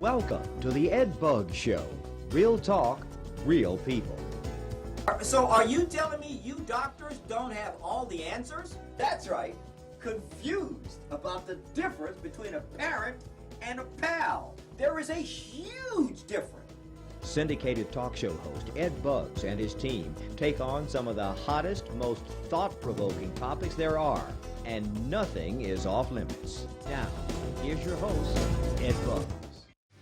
Welcome to the Ed Bug Show. Real talk, real people. So are you telling me you doctors don't have all the answers? That's right. Confused about the difference between a parent and a pal. There is a huge difference. Syndicated talk show host Ed Bugs and his team take on some of the hottest, most thought-provoking topics there are, and nothing is off limits. Now, here's your host, Ed Bugs.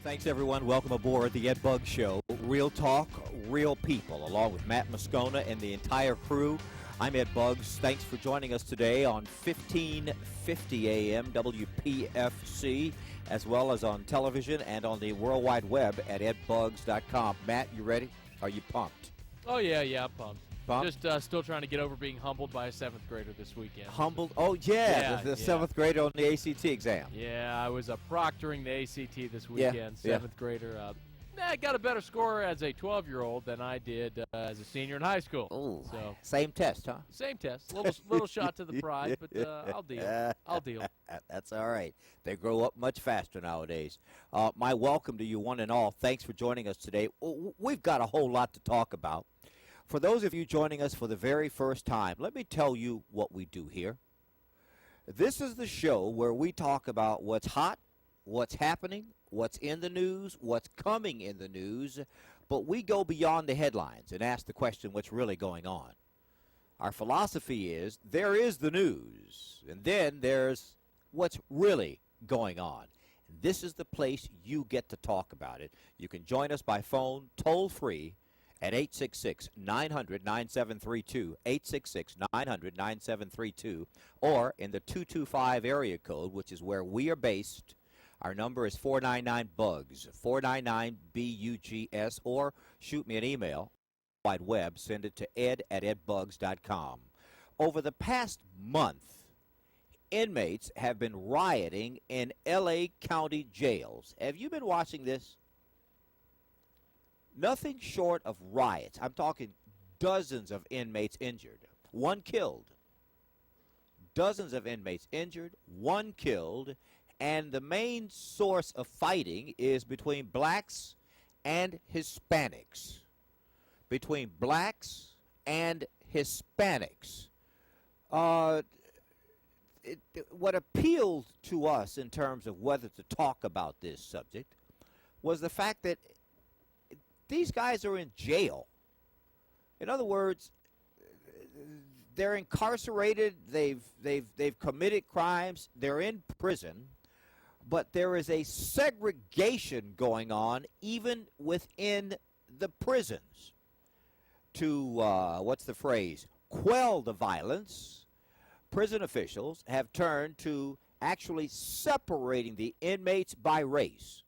Thanks, everyone. Welcome aboard the Ed Bug Show. Real talk, real people. Along with Matt Moscona and the entire crew, I'm Ed Bugs. Thanks for joining us today on 1550 AM WPFC, as well as on television and on the World Wide Web at edbugs.com. Matt, you ready? Are you pumped? Oh, yeah, I'm pumped. Pumped? Just still trying to get over being humbled by a 7th grader this weekend. Humbled? Oh, yeah, the 7th grader on the ACT exam. Yeah, I was proctoring the ACT this weekend, Yeah. 7th grader. I got a better score as a 12-year-old than I did as a senior in high school. Oh, so same test, huh? same test, little shot to the pride, but I'll deal. I'll deal. That's all right. They grow up much faster nowadays. My welcome to you, one and all. Thanks for joining us today. We've got a whole lot to talk about. For those of you joining us for the very first time, let me tell you what we do here. This is the show where we talk about what's hot, what's happening, what's in the news, what's coming in the news, but we go beyond the headlines and ask the question, what's really going on? Our philosophy is there is the news, and then there's what's really going on. And this is the place you get to talk about it. You can join us by phone, toll-free, at 866-900-9732, 866-900-9732, or in the 225 area code, which is where we are based. Our number is 499-BUGS, 499-BUGS, or shoot me an email, wide web, send it to ed@edbugs.com. Over the past month, inmates have been rioting in L.A. County jails. Have you been watching this? Nothing short of riots. I'm talking dozens of inmates injured, one killed. Dozens of inmates injured, one killed, and the main source of fighting is between blacks and Hispanics. Between blacks and Hispanics. What appealed to us in terms of whether to talk about this subject was the fact that these guys are in jail. In other words, they're incarcerated, they've committed crimes, they're in prison, but there is a segregation going on even within the prisons to, what's the phrase, quell the violence. Prison officials have turned to actually separating the inmates by race.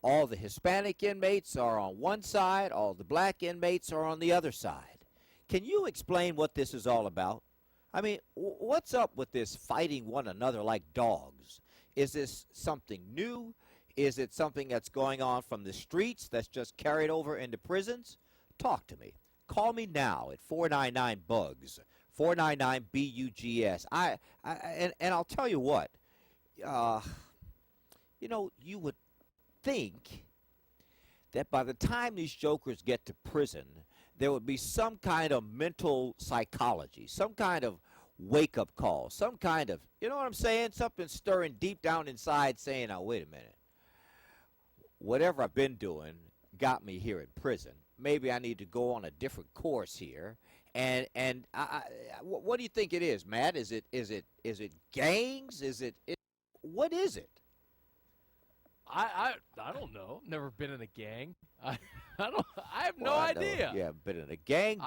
All the Hispanic inmates are on one side, all the black inmates are on the other side. Can you explain what this is all about? I mean, what's up with this fighting one another like dogs? Is this something new? Is it something that's going on from the streets that's just carried over into prisons? Talk to me. Call me now at 499-BUGS, 499-BUGS. And I'll tell you what, you would think that by the time these jokers get to prison, there would be some kind of mental psychology, some kind of wake-up call, some kind of, you know what I'm saying, something stirring deep down inside saying, oh, wait a minute, whatever I've been doing got me here in prison. Maybe I need to go on a different course here. And what do you think it is, Matt? Is it gangs? What is it? I don't know. Never been in a gang. I have no idea. Yeah, been in a gang.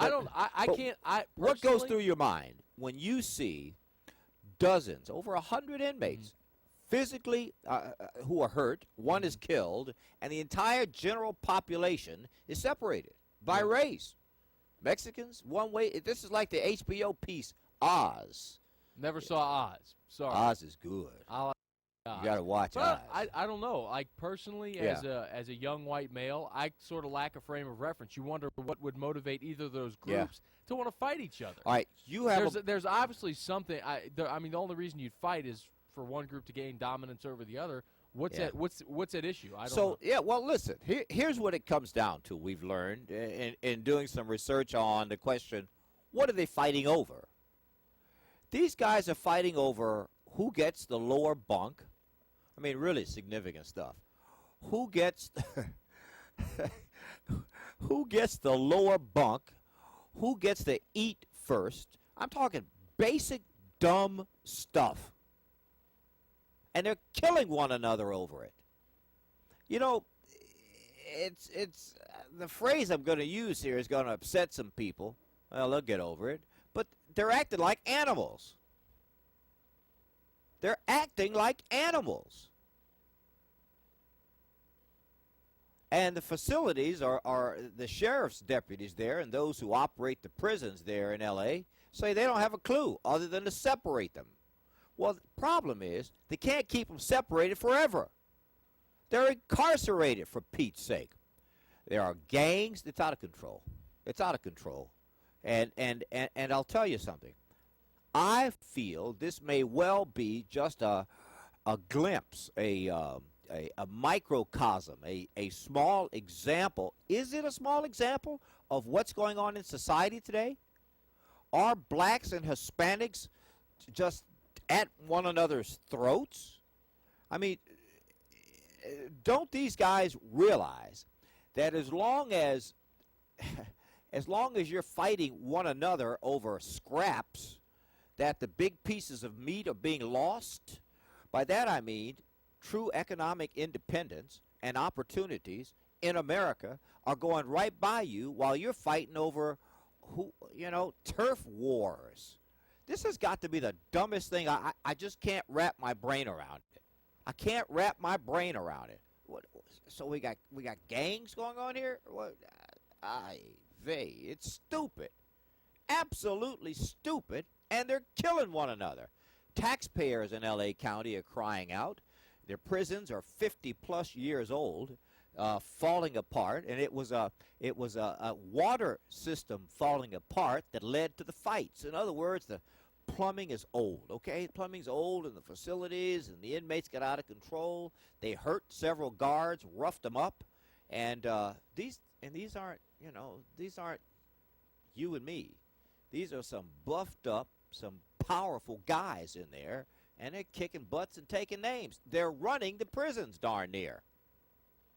What goes through your mind when you see dozens, over 100 inmates, physically who are hurt, one is killed, and the entire general population is separated by race? Mexicans, one way. This is like the HBO piece Oz. Never saw Oz. Sorry. Oz is good. You got to watch Oz. I don't know. Like, personally, as a young white male, I sort of lack a frame of reference. You wonder what would motivate either of those groups to want to fight each other. All right, you have there's obviously something. I mean, the only reason you'd fight is for one group to gain dominance over the other. What's Yeah. at what's at issue? I don't So know. yeah, well, listen. Here's what it comes down to. We've learned in doing some research on the question: what are they fighting over? These guys are fighting over who gets the lower bunk. I mean, really significant stuff. Who gets who gets the lower bunk? Who gets to eat first? I'm talking basic dumb stuff. And they're killing one another over it. You know, it's the phrase I'm going to use here is going to upset some people. Well, they'll get over it. But they're acting like animals. They're acting like animals. And the facilities are the sheriff's deputies there and those who operate the prisons there in L.A. say they don't have a clue other than to separate them. Well, the problem is they can't keep them separated forever. They're incarcerated, for Pete's sake. There are gangs. It's out of control. It's out of control. And I'll tell you something. I feel this may well be just a glimpse, a microcosm, a small example. Is it a small example of what's going on in society today? Are blacks and Hispanics just at one another's throats? I mean, don't these guys realize that as long as you're fighting one another over scraps, that the big pieces of meat are being lost? By that I mean true economic independence and opportunities in America are going right by you while you're fighting over turf wars. This has got to be the dumbest thing. I just can't wrap my brain around it. I can't wrap my brain around it. So we got gangs going on here? What? It's stupid. Absolutely stupid, and they're killing one another. Taxpayers in L.A. County are crying out. Their prisons are 50-plus years old, falling apart, and it was a water system falling apart that led to the fights. In other words, the plumbing is old, okay? Plumbing's old in the facilities, and the inmates got out of control. They hurt several guards, roughed them up, and these aren't you and me. These are some buffed up, some powerful guys in there, and they're kicking butts and taking names. They're running the prisons darn near.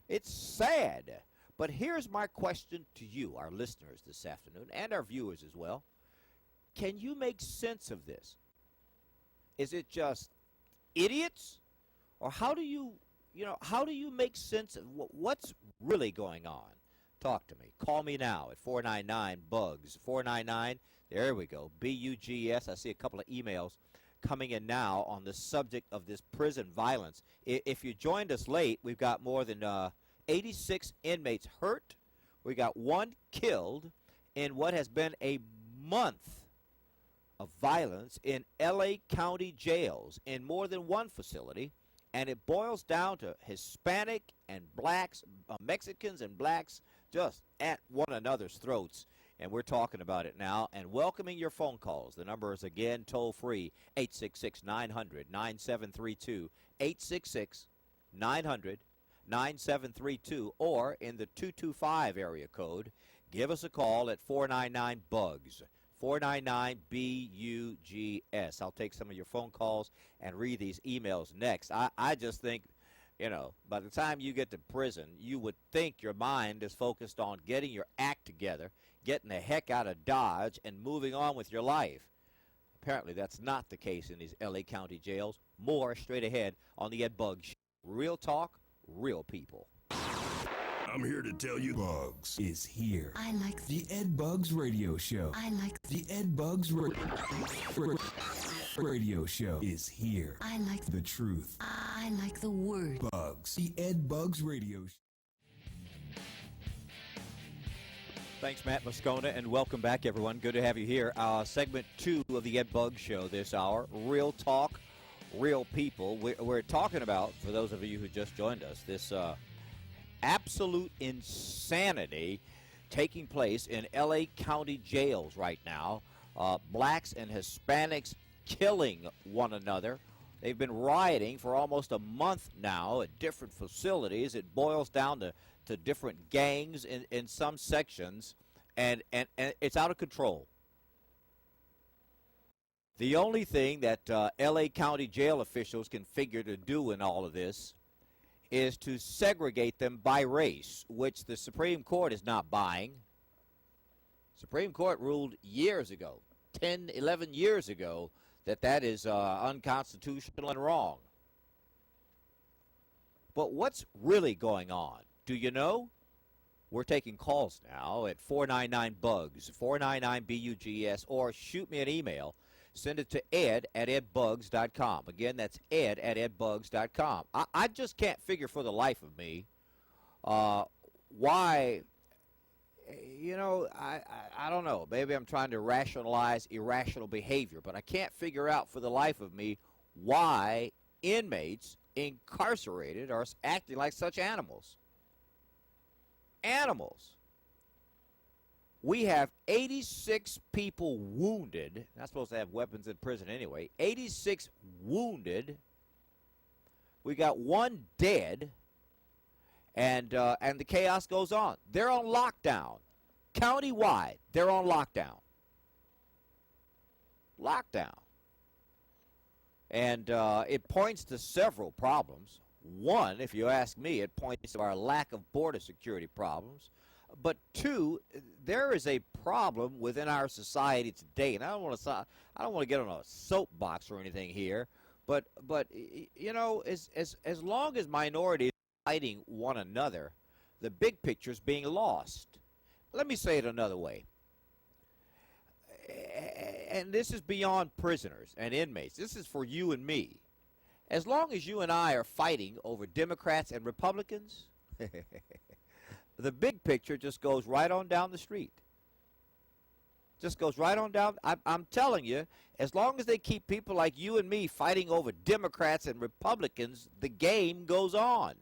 It's sad. But here's my question to you, our listeners this afternoon, and our viewers as well. Can you make sense of this? Is it just idiots? Or how do you make sense of what's really going on? Talk to me. Call me now at 499-BUGS. 499, there we go, B-U-G-S. I see a couple of emails coming in now on the subject of this prison violence. If you joined us late, we've got more than 86 inmates hurt. We got one killed in what has been a month of violence in L.A. County jails in more than one facility, and it boils down to Hispanic and blacks, Mexicans and blacks just at one another's throats. And we're talking about it now and welcoming your phone calls. The number is again toll-free, 866-900-9732, 866-900-9732, or in the 225 area code, give us a call at 499-BUGS, 499-BUGS. I'll take some of your phone calls and read these emails next. I just think, by the time you get to prison, you would think your mind is focused on getting your act together, getting the heck out of Dodge, and moving on with your life. Apparently, that's not the case in these L.A. County jails. More straight ahead on the Ed Bugs Show. Real talk, real people. I'm here to tell you Bugs is here. I like The Ed Bugs Radio Show. I like The Ed Bugs Radio Show is here. I like The truth. I like the word Bugs. The Ed Bugs Radio Show. Thanks, Matt Moscona, and welcome back, everyone. Good to have you here. Segment 2 of the Ed Bugs Show this hour. Real talk, real people. We're talking about, for those of you who just joined us, this absolute insanity taking place in L.A. County jails right now. Blacks and Hispanics killing one another They've been rioting for almost a month now at different facilities. It boils down to different gangs in some sections, and it's out of control. The only thing that L.A. County jail officials can figure to do in all of this is to segregate them by race, which the Supreme Court is not buying. Supreme Court ruled years ago, 10, 11 years ago, that is unconstitutional and wrong. But what's really going on? Do you know? We're taking calls now at 499-BUGS, 499-BUGS, or shoot me an email. Send it to ed@edbugs.com. Again, that's ed@edbugs.com. I just can't figure for the life of me why, I don't know. Maybe I'm trying to rationalize irrational behavior, but I can't figure out for the life of me why inmates incarcerated are acting like such animals. Animals. We have 86 people wounded. Not supposed to have weapons in prison anyway. 86 wounded. We got 1 dead. And the chaos goes on. They're on lockdown. Countywide, they're on lockdown. Lockdown. And it points to several problems. One, if you ask me, it points to our lack of border security problems. But two, there is a problem within our society today. And I don't want to get on a soapbox or anything here. But as long as minorities fighting one another, the big picture is being lost. Let me say it another way. And this is beyond prisoners and inmates. This is for you and me. As long as you and I are fighting over Democrats and Republicans, the big picture just goes right on down the street. Just goes right on down. I'm telling you, as long as they keep people like you and me fighting over Democrats and Republicans, the game goes on.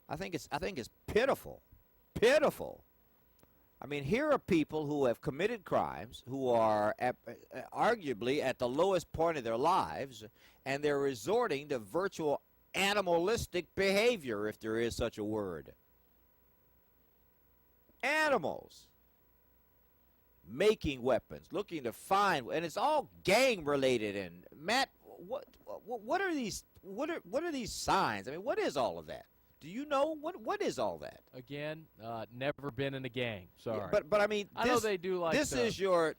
I think it's pitiful. Pitiful. I mean, here are people who have committed crimes, who are arguably at the lowest point of their lives, and they're resorting to virtual animalistic behavior, if there is such a word. Animals. Making weapons, looking to find, and it's all gang related. And Matt, what are these signs? I mean, what is all of that? Do you know what is all that? Again, never been in a gang. Sorry, yeah, but I mean, I know they do like this is your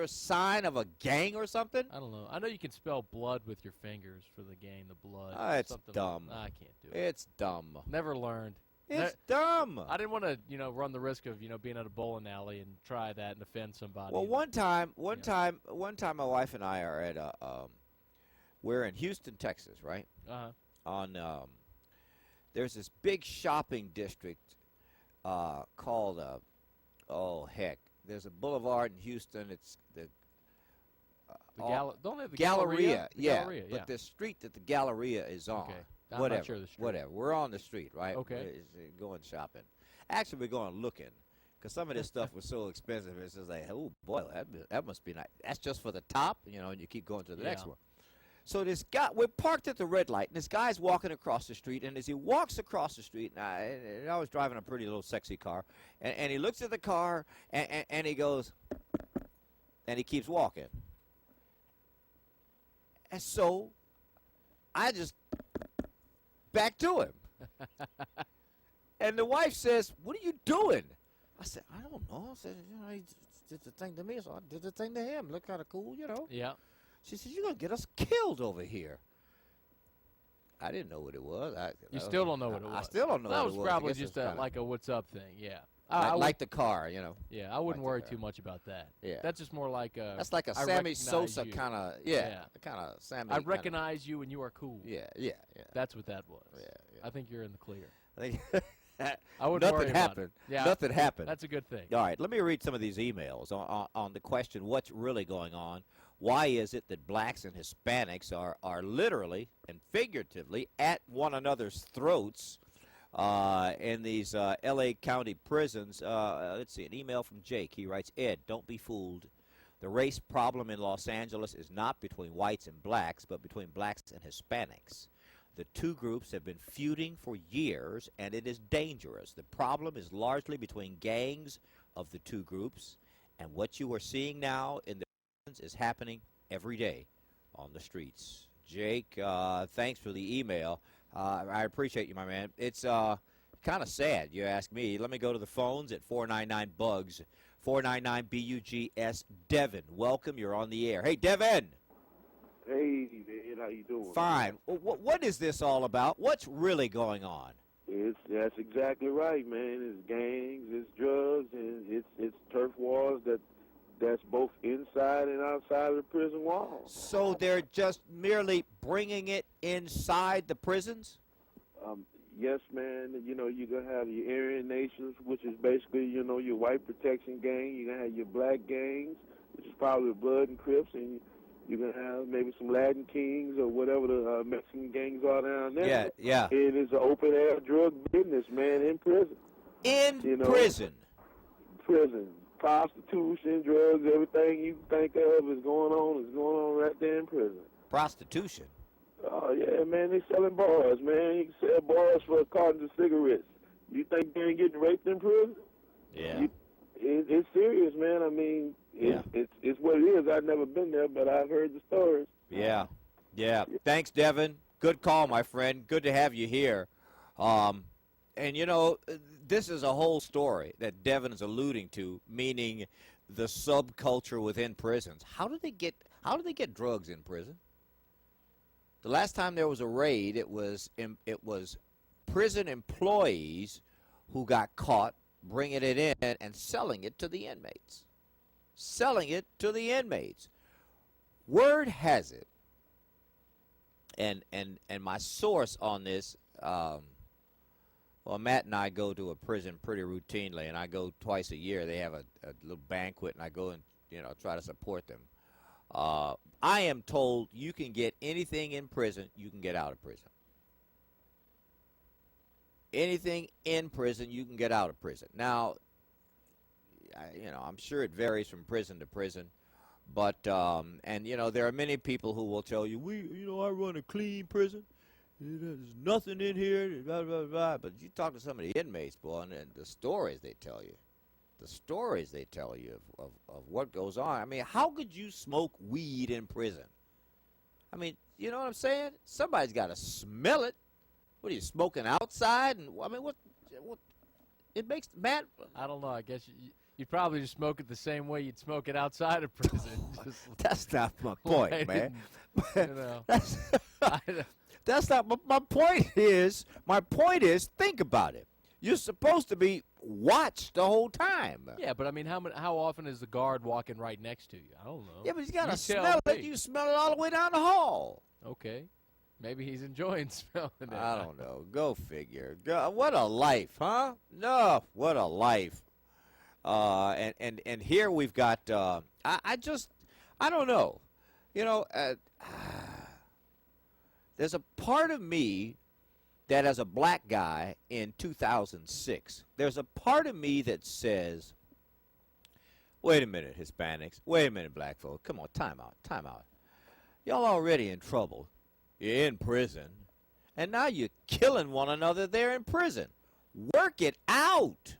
sign of a gang or something. I don't know. I know you can spell blood with your fingers for the gang, the blood. It's dumb. I can't do it. It's dumb. Never learned. It's dumb. I didn't want to, run the risk of, being at a bowling alley and try that and offend somebody. Well, one time, my wife and I are at we're in Houston, Texas, right? On there's this big shopping district called there's a boulevard in Houston. It's don't they have the Galleria? Yeah, Galleria, but the street that the Galleria is on. Okay. I'm not sure the street. Whatever. We're on the street, right? Okay. We're going shopping. Actually, we're going looking because some of this stuff was so expensive. It's just like, oh boy, that must be nice. That's just for the top, and you keep going to the next one. So this guy, we're parked at the red light, and this guy's walking across the street, and as he walks across the street, and I was driving a pretty little sexy car, and he looks at the car, and he goes, and he keeps walking. And so I just back to him. And the wife says, "What are you doing?" I said, "I don't know." I said, he did the thing to me, so I did the thing to him. Looked kind of cool, Yeah. She said, "You're going to get us killed over here." I didn't know what it was. You still don't know what it was. I still don't know what it was. That was probably just like a what's up thing, yeah. Like the car, Yeah, I wouldn't worry too much about that. Yeah. That's just more like a... That's like a Sammy Sosa kind of, kind of Sammy. I recognize you and you are cool. Yeah. That's what that was. Yeah. I think you're in the clear. I think I wouldn't worry nothing happened. About it. Yeah, nothing happened. That's a good thing. All right, let me read some of these emails on the question, what's really going on? Why is it that blacks and Hispanics are literally and figuratively at one another's throats in these L.A. County prisons? Let's see, an email from Jake. He writes, "Ed, don't be fooled. The race problem in Los Angeles is not between whites and blacks, but between blacks and Hispanics. The two groups have been feuding for years, and it is dangerous. The problem is largely between gangs of the two groups, and what you are seeing now in the prisons is happening every day on the streets. Jake, thanks for the email. I appreciate you, my man. It's kind of sad, you ask me. Let me go to the phones at 499-BUGS. 499-BUGS. Devin, welcome. You're on the air. Hey, Devin. Hey, man, how you doing? Fine. What is this all about? What's really going on? That's exactly right, man. It's gangs, it's drugs, and it's turf wars that's both inside and outside of the prison walls. So they're just merely bringing it inside the prisons? Yes, man. You know, you're going to have your Aryan Nations, which is basically, you know, your white protection gang. You're going to have your black gangs, which is probably the Blood and Crips, and you're going to have maybe some Latin Kings or whatever the Mexican gangs are down there. Yeah. It is an open-air drug business, man, in prison. Prison? Prison. Prostitution, drugs, everything you think of is going on right there in prison. Prostitution? Oh, yeah, man, they selling bars, man. You can sell bars for a carton of cigarettes. You think they ain't getting raped in prison? Yeah. It's serious, man. I mean, it's what it is. I've never been there, but I've heard the stories. Yeah. Thanks, Devin. Good call, my friend. Good to have you here. And, you know, this is a whole story that Devin is alluding to, meaning the subculture within prisons. How do they get drugs in prison? The last time there was a raid, it was prison employees who got caught bringing it in and selling it to the inmates. Word has it, and my source on this, well, Matt and I go to a prison pretty routinely, and I go twice a year. They have a little banquet, and I go and, you know, try to support them. I am told you can get anything in prison, you can get out of prison. Anything in prison, you can get out of prison. Now, you know, I'm sure it varies from prison to prison, but and you know, there are many people who will tell you, I run a clean prison. There's nothing in here, blah, blah, blah. But you talk to some of the inmates, boy, and the stories they tell you. Of what goes on. I mean, how could you smoke weed in prison? I mean, you know what I'm saying? Somebody's got to smell it. What are you smoking outside? And I mean, what it makes Matt? I don't know. I guess you'd probably just smoke it the same way you'd smoke it outside of prison. That's not my point, man. You know. That's not my point. My point is, think about it. You're supposed to be watched the whole time. Yeah, but I mean, how often is the guard walking right next to you? I don't know. Yeah, but he's got to smell it. You smell it all the way down the hall. Okay. Maybe he's enjoying smelling it. I don't know. Go figure. What a life, huh? No, what a life. And here we've got, I don't know. You know, there's a part of me that as a black guy in 2006, there's a part of me that says, wait a minute, Hispanics. Wait a minute, black folk. Come on, time out. Y'all already in trouble. You're in prison. And now you're killing one another there in prison. Work it out.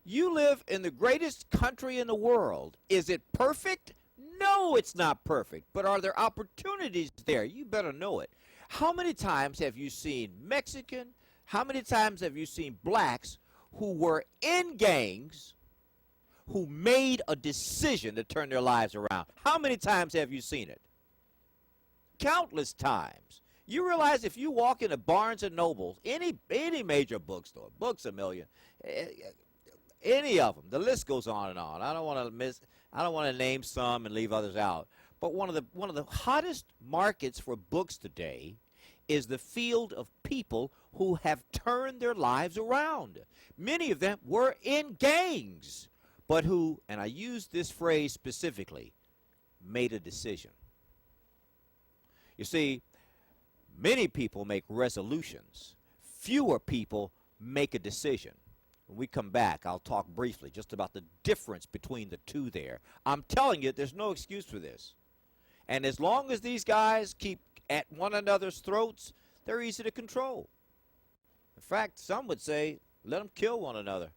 You live in the greatest country in the world. Is it perfect? No, it's not perfect. But are there opportunities there? You better know it. How many times have you seen Mexican? How many times have you seen blacks who were in gangs who made a decision to turn their lives around? How many times have you seen it? Countless times. You realize if you walk into Barnes and Nobles, any major bookstore, Books A Million, any of them, the list goes on and on. I don't want to name some and leave others out. But one of the hottest markets for books today is the field of people who have turned their lives around. Many of them were in gangs, but who, and I use this phrase specifically, made a decision. You see, many people make resolutions. Fewer people make a decision. When we come back, I'll talk briefly just about the difference between the two there. I'm telling you, there's no excuse for this. And as long as these guys keep at one another's throats, they're easy to control. In fact, some would say, let them kill one another.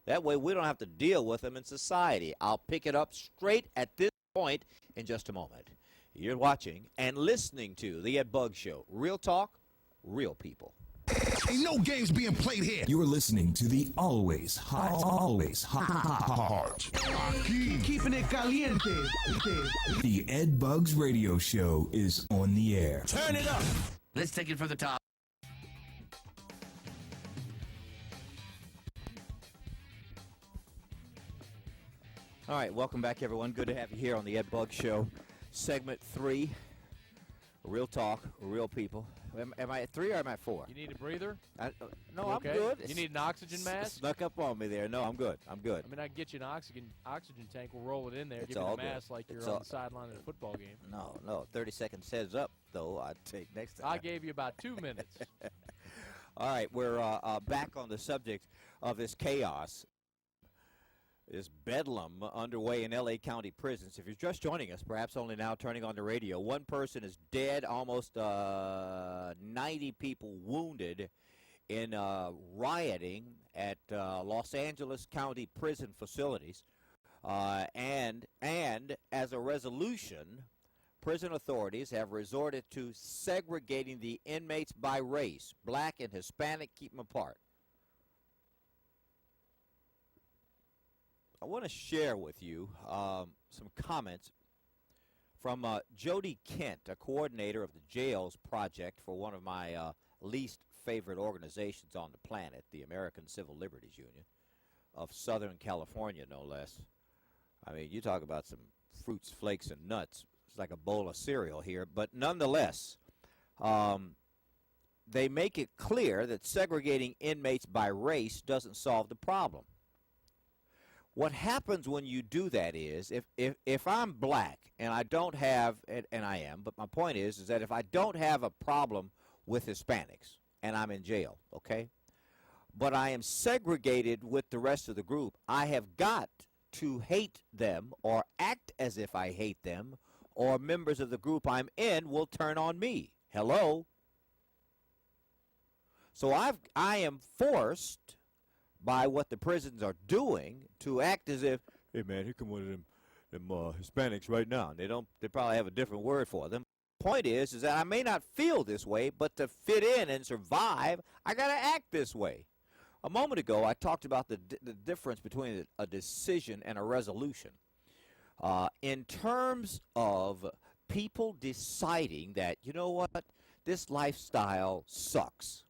That way we don't have to deal with them in society. I'll pick it up straight at this point in just a moment. You're watching and listening to The Ed Buggs Show. Real talk, real people. Ain't no games being played here. You're listening to the always hot. Keeping it caliente. The Ed Buggs Radio Show is on the air. Turn it up. Let's take it from the top. All right, welcome back, everyone. Good to have you here on the Ed Buggs Show. Segment 3, real talk, real people. Am I at 3 or am I at 4? You need a breather? No, You I'm okay? good. You need an oxygen mask? Snuck up on me there. No, I'm good. I'm good. I mean, I can get you an oxygen tank. We'll roll it in there. It's Give you all a mask good. like you're It's on all- the sideline of a football game. No. 30 seconds heads up, though, I'd take next time. I gave you about 2 minutes. All right, we're back on the subject of this chaos, this bedlam underway in L.A. County prisons. If you're just joining us, perhaps only now turning on the radio, one person is dead, almost 90 people wounded in rioting at Los Angeles County prison facilities. And as a resolution, prison authorities have resorted to segregating the inmates by race. Black and Hispanic, keep them apart. I want to share with you some comments from Jody Kent, a coordinator of the Jails Project for one of my least favorite organizations on the planet, the American Civil Liberties Union of Southern California, no less. I mean, you talk about some fruits, flakes, and nuts. It's like a bowl of cereal here. But nonetheless, they make it clear that segregating inmates by race doesn't solve the problem. What happens when you do that is, if I'm black and I don't have, and I am, but my point is that if I don't have a problem with Hispanics and I'm in jail, okay, but I am segregated with the rest of the group, I have got to hate them or act as if I hate them, or members of the group I'm in will turn on me. Hello? So I am forced by what the prisons are doing to act as if, hey man, here come one of them Hispanics right now. They probably have a different word for them. Point is that I may not feel this way, but to fit in and survive, I got to act this way. A moment ago, I talked about the difference between a decision and a resolution. In terms of people deciding that, you know what, this lifestyle sucks.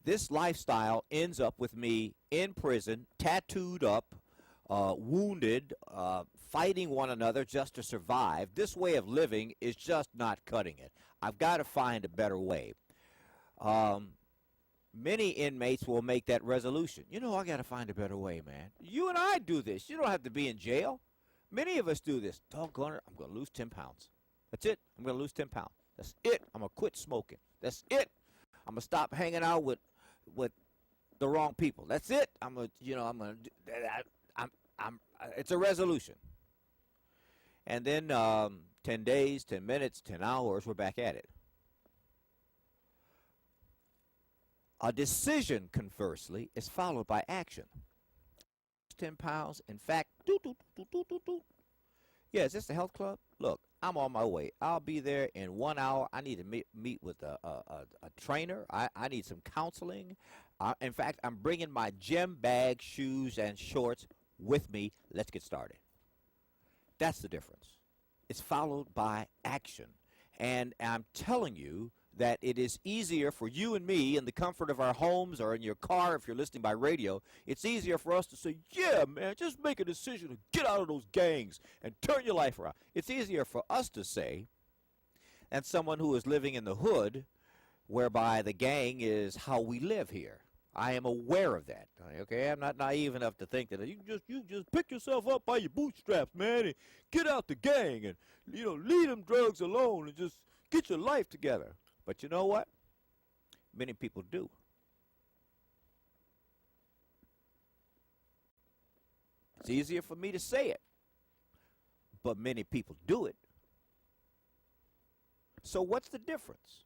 This lifestyle ends up with me in prison, tattooed up, wounded, fighting one another just to survive. This way of living is just not cutting it. I've got to find a better way. Many inmates will make that resolution. You know, I got to find a better way, man. You and I do this. You don't have to be in jail. Many of us do this. Doggone it, I'm going to lose 10 pounds. That's it. I'm going to lose 10 pounds. That's it. I'm going to quit smoking. That's it. I'm going to stop hanging out with the wrong people. That's it. It's a resolution. And then 10 days, 10 minutes, 10 hours, we're back at it. A decision, conversely, is followed by action. 10 pounds. In fact, yeah, is this the health club? Look, I'm on my way. I'll be there in 1 hour. I need to meet with a trainer. I need some counseling. In fact, I'm bringing my gym bag, shoes, and shorts with me. Let's get started. That's the difference. It's followed by action. And I'm telling you that it is easier for you and me in the comfort of our homes or in your car if you're listening by radio. It's easier for us to say, yeah, man, just make a decision to get out of those gangs and turn your life around. It's easier for us to say than someone who is living in the hood whereby the gang is how we live here. I am aware of that. Okay, I'm not naive enough to think that you just pick yourself up by your bootstraps, man, and get out the gang and leave them drugs alone and just get your life together. But you know what? Many people do. It's easier for me to say it, but many people do it. So what's the difference?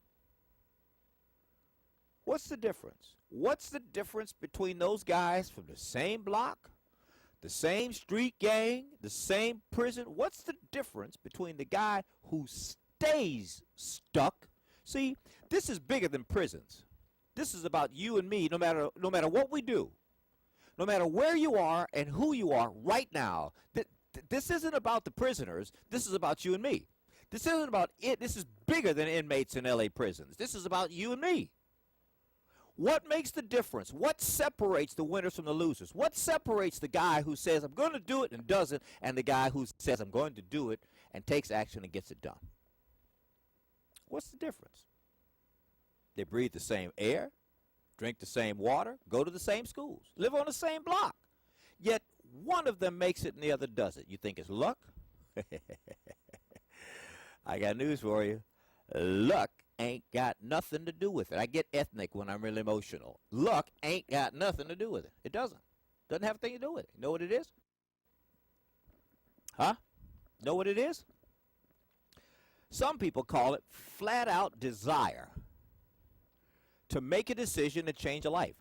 What's the difference? What's the difference between those guys from the same block, the same street gang, the same prison? What's the difference between the guy who stays stuck? See, this is bigger than prisons. This is about you and me, no matter what we do, no matter where you are and who you are right now. This isn't about the prisoners. This is about you and me. This isn't about it. This is bigger than inmates in L.A. prisons. This is about you and me. What makes the difference? What separates the winners from the losers? What separates the guy who says, I'm going to do it and doesn't, and the guy who says, I'm going to do it and takes action and gets it done? What's the difference? They breathe the same air, drink the same water, go to the same schools, live on the same block. Yet one of them makes it and the other doesn't. You think it's luck? I got news for you. Luck ain't got nothing to do with it. I get ethnic when I'm really emotional. Luck ain't got nothing to do with it. It doesn't. Doesn't have a thing to do with it. You know what it is? Huh? Know what it is? Some people call it flat out desire to make a decision to change a life.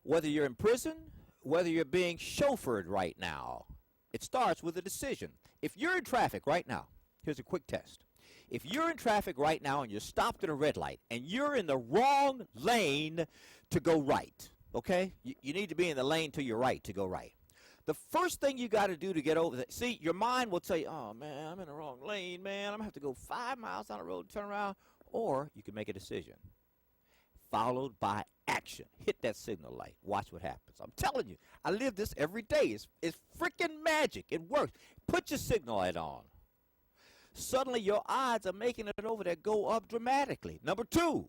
Whether you're in prison, whether you're being chauffeured right now, it starts with a decision. If you're in traffic right now, here's a quick test. If you're in traffic right now and you're stopped at a red light and you're in the wrong lane to go right, okay? You need to be in the lane to your right to go right. The first thing you got to do to get over that, see, your mind will tell you, oh, man, I'm in the wrong lane, man. I'm going to have to go 5 miles down the road, turn around. Or you can make a decision, followed by action. Hit that signal light. Watch what happens. I'm telling you, I live this every day. It's freaking magic. It works. Put your signal light on. Suddenly your odds of making it over there go up dramatically. Number 2,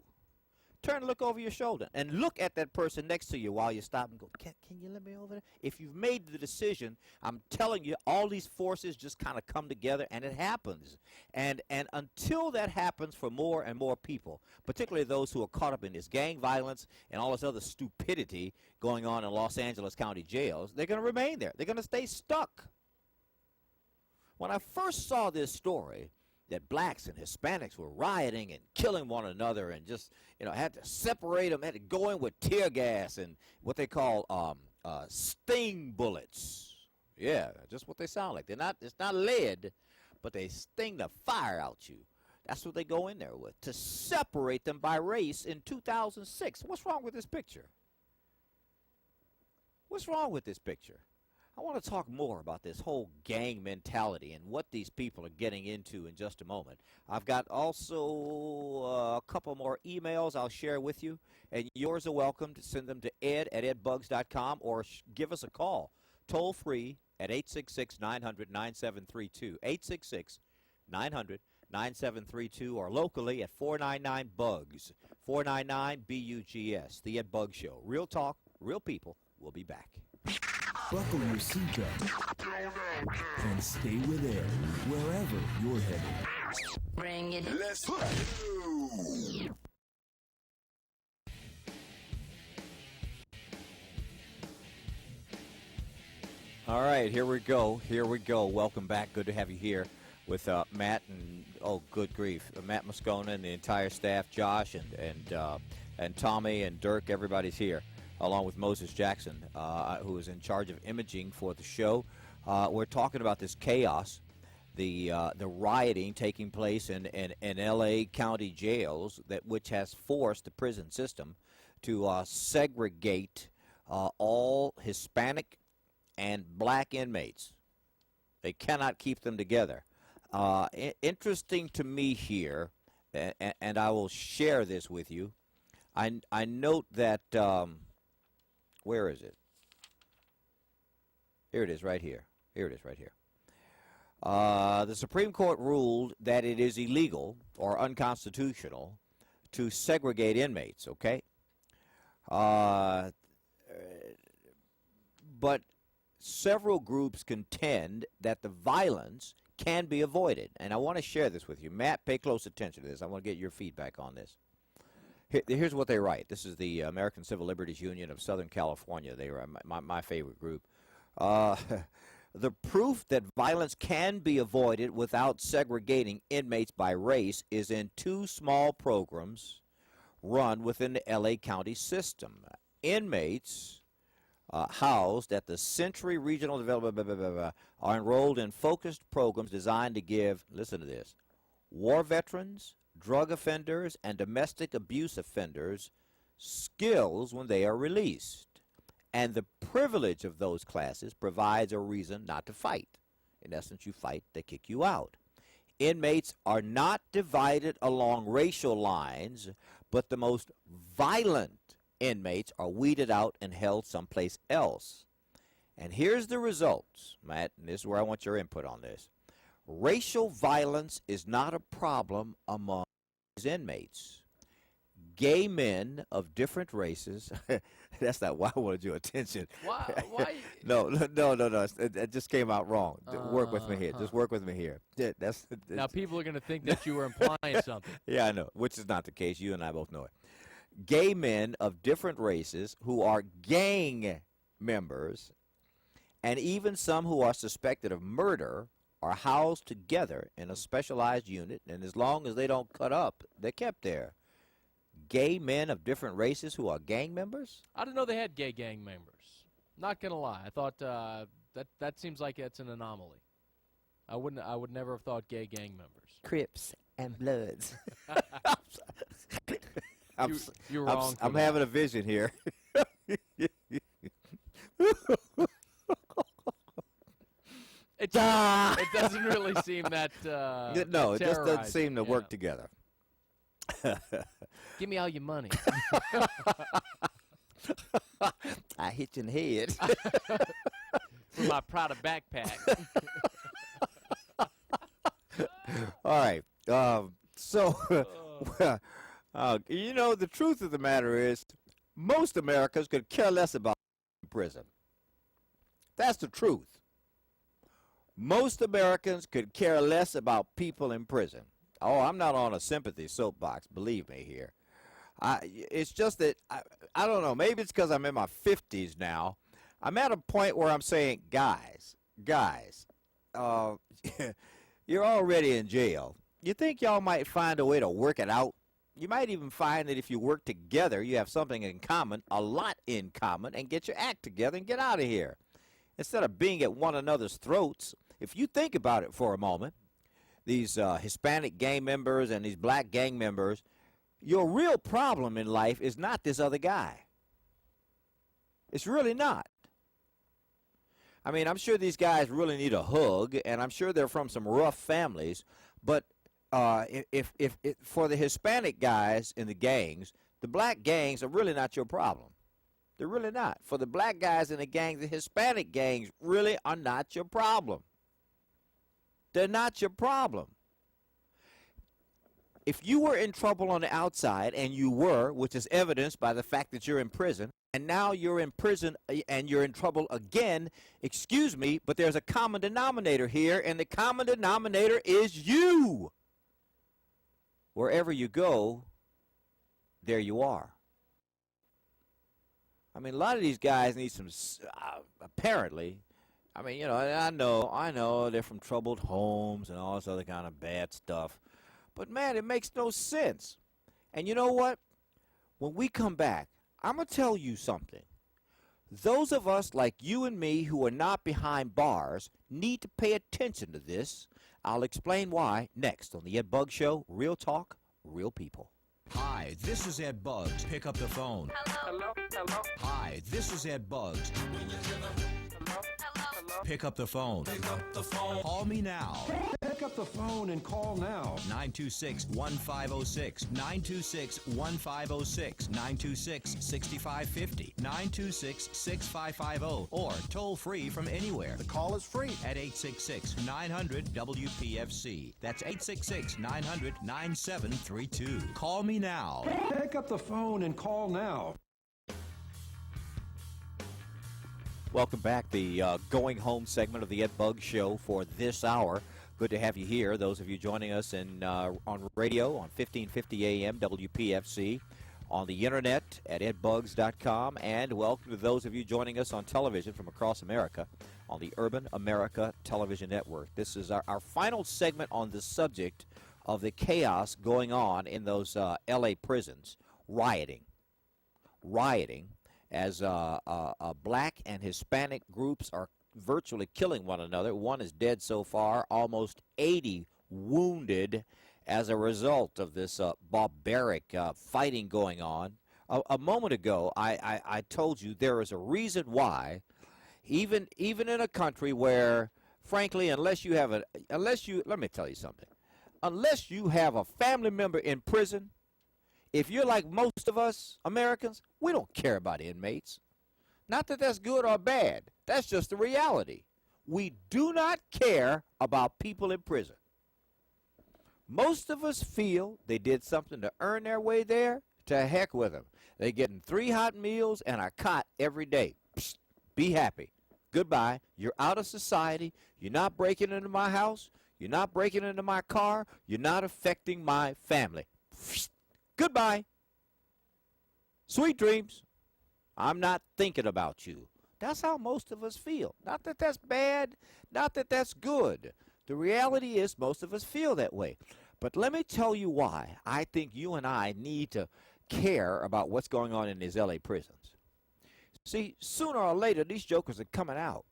turn and look over your shoulder and look at that person next to you while you stop and go, can you let me over there? If you've made the decision, I'm telling you, all these forces just kind of come together and it happens. And until that happens for more and more people, particularly those who are caught up in this gang violence and all this other stupidity going on in Los Angeles County jails, they're going to remain there. They're going to stay stuck. When I first saw this story, that blacks and Hispanics were rioting and killing one another and just, had to separate them, had to go in with tear gas and what they call sting bullets. Yeah, just what they sound like. It's not lead, but they sting the fire out you. That's what they go in there with, to separate them by race in 2006. What's wrong with this picture? What's wrong with this picture? I want to talk more about this whole gang mentality and what these people are getting into in just a moment. I've got also a couple more emails I'll share with you, and yours are welcome to send them to ed@edbugs.com or give us a call, toll free at 866-900-9732, 866-900-9732, or locally at 499-BUGS, 499-BUGS, The Ed Bug Show. Real talk, real people. We'll be back. Buckle your seatbelt and stay with Ed wherever you're headed. Bring it. Let's go. All right, here we go. Welcome back. Good to have you here with Matt and, oh, good grief, Matt Moscona and the entire staff, Josh and Tommy and Dirk. Everybody's here, along with Moses Jackson, who is in charge of imaging for the show. We're talking about this chaos, the rioting taking place in L.A. county jails, which has forced the prison system to segregate all Hispanic and black inmates. They cannot keep them together. Interesting to me here, and I will share this with you, I note that... where is it? Here it is right here. The Supreme Court ruled that it is illegal or unconstitutional to segregate inmates, okay? But several groups contend that the violence can be avoided. And I want to share this with you. Matt, pay close attention to this. I want to get your feedback on this. Here's what they write. This is the American Civil Liberties Union of Southern California. They were my favorite group. The proof that violence can be avoided without segregating inmates by race is in two small programs run within the L.A. County system. Inmates housed at the Century Regional Development are enrolled in focused programs designed to give, listen to this, war veterans, drug offenders, and domestic abuse offenders skills when they are released. And the privilege of those classes provides a reason not to fight. In essence, you fight, they kick you out. Inmates are not divided along racial lines, but the most violent inmates are weeded out and held someplace else. And here's the results, Matt, and this is where I want your input on this. Racial violence is not a problem among these inmates. Gay men of different races, that's not why I wanted your attention. Why? No, it just came out wrong. Work with me here. Just work with me here. That's now people are going to think that you were implying something. Yeah, I know, which is not the case. You and I both know it. Gay men of different races who are gang members, and even some who are suspected of murder, are housed together in a specialized unit, and as long as they don't cut up, they're kept there. Gay men of different races who are gang members? I didn't know they had gay gang members. Not gonna lie, I thought that seems like it's an anomaly. I would never have thought gay gang members. Crips and Bloods. You're wrong. I'm having a vision here. It doesn't really seem that. No, it just doesn't terrorizing, seem to yeah. work together. Give me all your money. I hit you in the head. For my Prada backpack. All right. You know, the truth of the matter is most Americans could care less about prison. That's the truth. Most Americans could care less about people in prison. Oh, I'm not on a sympathy soapbox, believe me here. It's just that, I don't know, maybe it's because I'm in my 50s now. I'm at a point where I'm saying, guys, you're already in jail. You think y'all might find a way to work it out? You might even find that if you work together, you have something in common, a lot in common, and get your act together and get out of here. Instead of being at one another's throats, if you think about it for a moment, these Hispanic gang members and these black gang members, your real problem in life is not this other guy. It's really not. I mean, I'm sure these guys really need a hug, and I'm sure they're from some rough families, but if for the Hispanic guys in the gangs, the black gangs are really not your problem. They're really not. For the black guys in the gangs, the Hispanic gangs really are not your problem. They're not your problem. If you were in trouble on the outside, and you were, which is evidenced by the fact that you're in prison, and now you're in prison and you're in trouble again, excuse me, but there's a common denominator here, and the common denominator is you. Wherever you go, there you are. I mean, a lot of these guys need some, apparently, I mean, you know, I know they're from troubled homes and all this other kind of bad stuff. But, man, it makes no sense. And you know what? When we come back, I'm going to tell you something. Those of us like you and me who are not behind bars need to pay attention to this. I'll explain why next on the Ed Buggs Show. Real talk, real people. Hi, this is Ed Buggs. Pick up the phone. Hello? Hi, this is Ed Buggs. Pick up the phone. Pick up the phone. Call me now. Pick up the phone and call now. 926-1506. 926-1506. 926-6550. 926-6550. Or toll free from anywhere. The call is free. At 866-900-WPFC. That's 866-900-9732. Call me now. Pick up the phone and call now. Welcome back. The Going Home segment of the Ed Buggs Show for this hour. Good to have you here. Those of you joining us on radio on 1550 AM WPFC. on the internet at edbugs.com, and welcome to those of you joining us on television from across America on the Urban America Television Network. This is our final segment on the subject of the chaos going on in those L.A. prisons, rioting as black and Hispanic groups are virtually killing one another. One is dead so far, almost 80 wounded as a result of this barbaric fighting going on. A moment ago, I told you there is a reason why, even in a country where, frankly, unless you have let me tell you something, unless you have a family member in prison, if you're like most of us Americans, we don't care about inmates. Not that that's good or bad. That's just the reality. We do not care about people in prison. Most of us feel they did something to earn their way there. To heck with them. They're getting 3 hot meals and a cot every day. Psst, be happy. Goodbye. You're out of society. You're not breaking into my house. You're not breaking into my car. You're not affecting my family. Psst, goodbye. Sweet dreams. I'm not thinking about you. That's how most of us feel. Not that that's bad. Not that that's good. The reality is most of us feel that way. But let me tell you why I think you and I need to care about what's going on in these L.A. prisons. See, sooner or later, these jokers are coming out.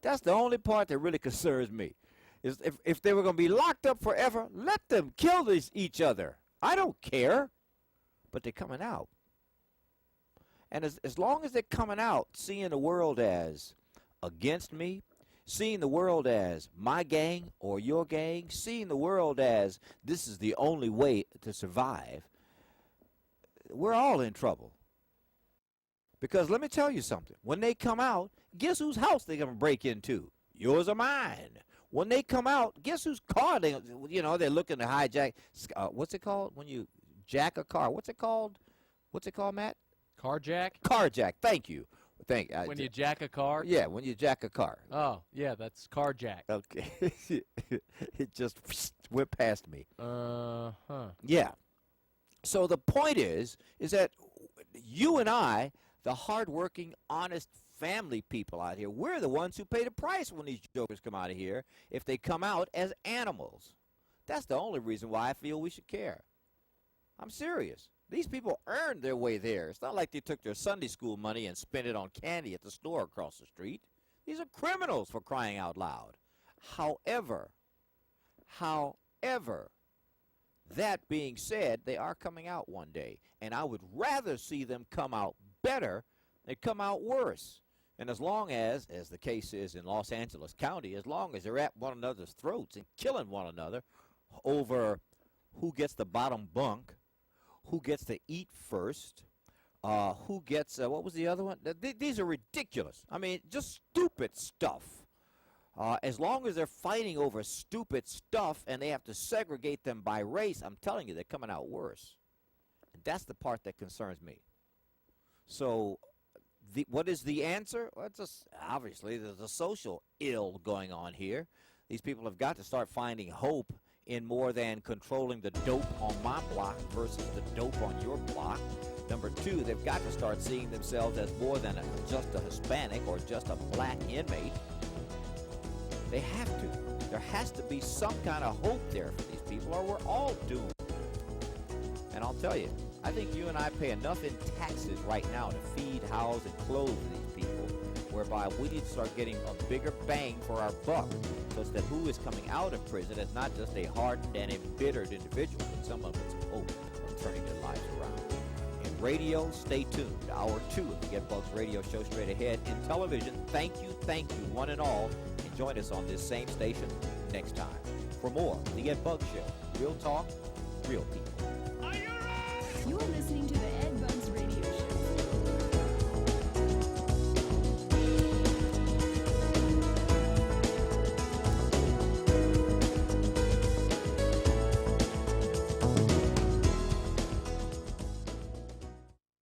That's the only part that really concerns me. Is if they were going to be locked up forever, let them kill each other. I don't care. But they're coming out. And as long as they're coming out, seeing the world as against me, seeing the world as my gang or your gang, seeing the world as this is the only way to survive, we're all in trouble. Because let me tell you something. When they come out, guess whose house they're going to break into? Yours or mine. When they come out, guess whose car they're looking to hijack. What's it called when you jack a car? What's it called? Matt? Carjack? Carjack. Thank you. When you jack a car? Yeah, when you jack a car. Oh, yeah, that's carjack. Okay. It just went past me. Yeah. So the point is that you and I, the hardworking, honest family people out here, we're the ones who pay the price when these jokers come out of here if they come out as animals. That's the only reason why I feel we should care. I'm serious. These people earned their way there. It's not like they took their Sunday school money and spent it on candy at the store across the street. These are criminals, for crying out loud. However, that being said, they are coming out one day. And I would rather see them come out better than come out worse. And as long as the case is in Los Angeles County, as long as they're at one another's throats and killing one another over who gets the bottom bunk, who gets to eat first, who gets, what was the other one? These are ridiculous. I mean, just stupid stuff. As long as they're fighting over stupid stuff and they have to segregate them by race, I'm telling you, they're coming out worse. And that's the part that concerns me. So what is the answer? Well, it's just, obviously, there's a social ill going on here. These people have got to start finding hope in more than controlling the dope on my block versus the dope on your block. Number two, they've got to start seeing themselves as more than just a Hispanic or just a black inmate. They have to. There has to be some kind of hope there for these people, or we're all doomed. And I'll tell you, I think you and I pay enough in taxes right now to feed, house, and clothe these people, whereby we need to start getting a bigger bang for our buck, such that who is coming out of prison is not just a hardened and embittered individual, but someone with some hope of turning their lives around. In radio, stay tuned. Hour 2 of the Get Bugs radio show straight ahead. In television, thank you, one and all, and join us on this same station next time. For more, the Get Bugs show. Real talk, real people.